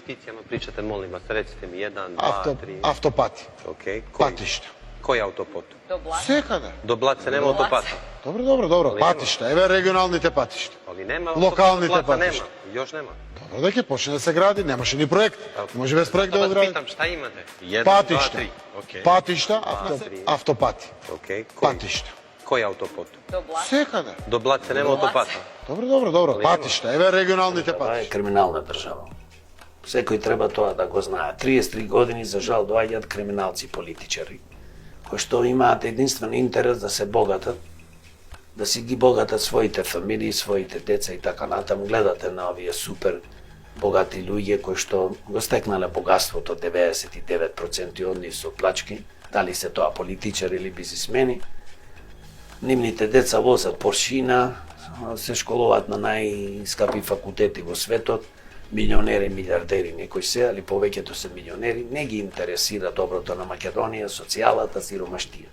investicijama pričate, molim vas, recite mi 1, 2, 3... Автопати. Okej. Патишта. Koji autoput? Секаде. Do Blaca nema autopata. Добро. Патишта. Еве регионалните патишта. Ali nema Локалните autopata, патишта. nema. Još nema. Добро, дека почне да се гради, немаше ни проект. Не може без проект да го vas гради. pitam, šta imate? 1, 2, Патишта. 3. Okej. Патишта, автопати. Okej. Патишта. Koji autoput? Секаде. Do Blaca nema autopata. Добро. Патишта. Еве регионалните Това е патишта. криминална држава. Секој треба тоа да го знае. 33 години, за жал, доаѓаат криминалци политичари, кои што имаат единствен интерес да се богатат, да си ги богатат своите фамилии, своите деца и така натаму. Гледате на овие супер богати луѓе кои што го стекнале богатството, 99% од нив со плачки, дали се тоа политичари или бизнисмени. Нивните деца возат Поршина, се школуваат на најскапи факултети во светот, милионери, милиардери, некои се, али повеќето се милионери, не ги интересира доброто на Македонија, социјалата, сиромаштија.